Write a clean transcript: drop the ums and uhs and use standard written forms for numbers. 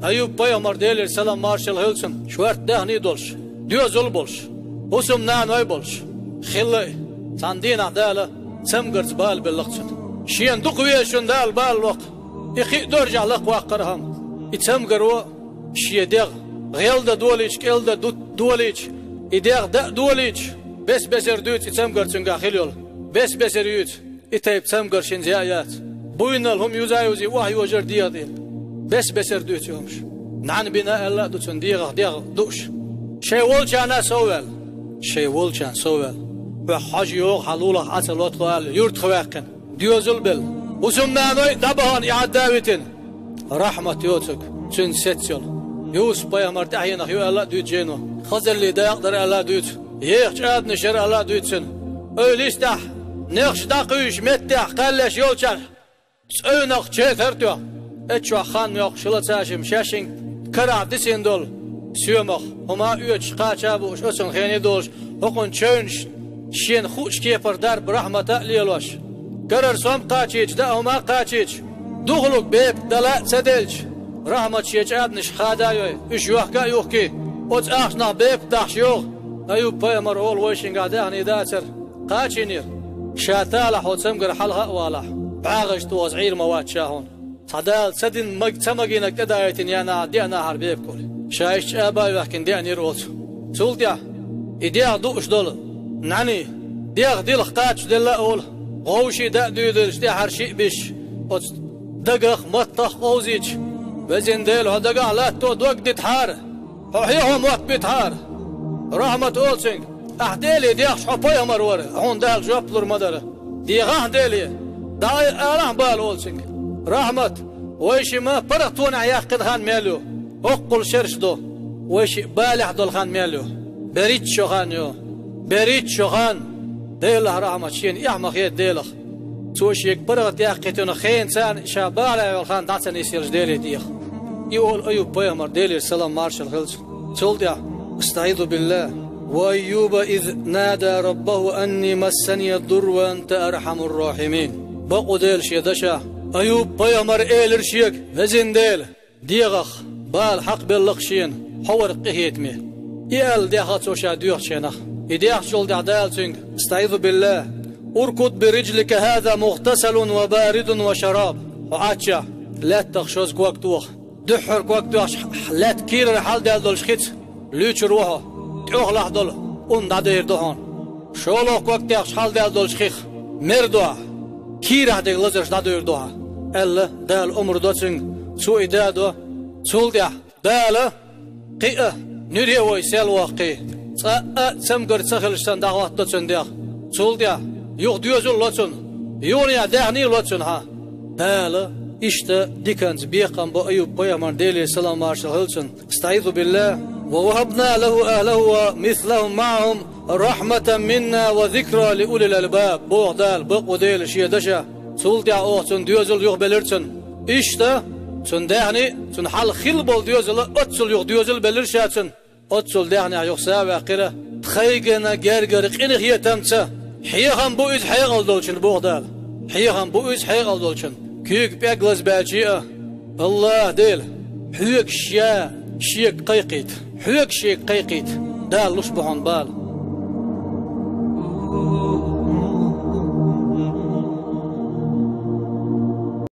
Ayub peygamber deyler selam marşal hılsın. Şvert dehni dolş. Düözül bolş. Usum nanoy bolş. Xilli. Sandina dala. Semgırz bal billiqçın. Şiyen duqviyeşün dal bal vaq. İki dörcahlık vaqırham. İtsemgır o. Şiye değ. Gelde doliç, gelde doliç. İdeğ de doliç. Bes beser düt itsemgırçın gahil yol. Bes beser yüt. İteyip semgır şinci ayat. Buyunal hum yüzayuzi vahiy ojer diya değil. Bes beser düt yolmuş. Nan bina Allah dutun diya duş. Şey olcana sovel. Şey olcan sovel. Ve hacı yok halullah asıl otlual yurt kıvakın. Diyozul bil. Usumdan oy dabahan iaddavitin. Rahmet yotuk. Çün set yol. Yusuf peygamber tahyinak yu Allah düt jeno. Khazalli dayaqdar Allah düt. Yeğç ad nişer Allah dütsün. Öylistah. Nex daqüş mettah qalleş yolçar. Söynak çeter diyor. Etçu xan yok şılatsaşım şaşın. Kara disin dol. Süyemak. Homa üç qaça bu şosun xeni dolş. Okun çönş. Şien xuç kepar dar rahmeta liyeloş. Karar som qaçiç da homa qaçiç. Duğluk bep dala sedelç. Rahmet şeç adniş xadayoy. Üç yoqqa yok ki. Oç axna bep dax yok. Ayub peygamber ol washing adani dater. Qaçinir. شاتاله وتسمقر حلها واله باغش توزعير مواد شاهون صدال سدن سمقينا كدايتين يانا دينا حربيب كولي شايش ابا يحكن ديان يرولت سولتيا ايديا دوش دول نعني ديغ ديل خطاش دلا اول غوشي دا دودرش دي حرشي بيش دقخ مطخ قوزيج وزن ديل هدقا لا تو دوق دي تحار وحيهم وقت بيتحار رحمة اولسنج أحدالي ديخ شحبايا مرورة هون دال جوبلر مدارة ديغه أحدالي داي آلان بال أولسنج رحمت ويشي ما برغتون عياق قد خان ميلو أقل شرش دو ويشي بالح دول خان ميلو بريد شو خان يو بريد شو خان ديله رحمت شين يحمق يد ديلخ توشيك برغت ياقتون خين سان شابالا يولخان داتن يسيرش ديلي ديخ يقول أيوب بيامر ديلي السلام مارشال خلص تولديا استعيذ بالله وأيوب إذ نادى ربه أني مسني الضر وأنت أرحم الراحمين بقو ديل شيدشا أيوب بيامر إيلر شيك وزن ديل ديغخ بال حق باللقشين حور قهيتمي يال ديخات سوشا ديوخ شينخ إديخ شول دعدال سنگ استعيذ بالله اركض برجلك هذا مغتسل وبارد وشراب وعاتشا لا تخشوز كوك توخ دحر كوك توخ لا تكير حال ديال دول شخيت ليش روحه تأخلح دول دادير دهان شولوك وقت يخشال دال دول شخيخ مردوها كيره ديك لزرش دادير دوها ألا دال أمر دوتسنگ سوء دادو سول ديح دال قيئة نريه ويسال واقي سمقر تسخلشتان دعوات دوتسن ديح سول ديح يوغ ديوزول لوتسن يونيا دهني لوتسن ها دال İşte dikans biyakam bu Ayub Peygamber deli selam marşal hılsın. Estaizu billah. ووهبنا له أهله ومثلهم معهم رحمة منا وذكرى لأولي الألباب بوغدال بقوديل شيدشا سولدع أوهتن ديوزل يوغ بلرتن إشتا سن دعني سن حال خلبول ديوزل أتسل يوغ ديوزل بلرشاتن أتسل دعني يوغ ساوى قرة تخيقنا جرجر قنخ يتمتسا حيخم بوئز حيغل دولشن بوغدال حيخم بوئز حيغل دولشن كيك بيقلز باجيئة الله ديل حيك شيك قيقيت حيك شيك قيقيت دال لش بحن بال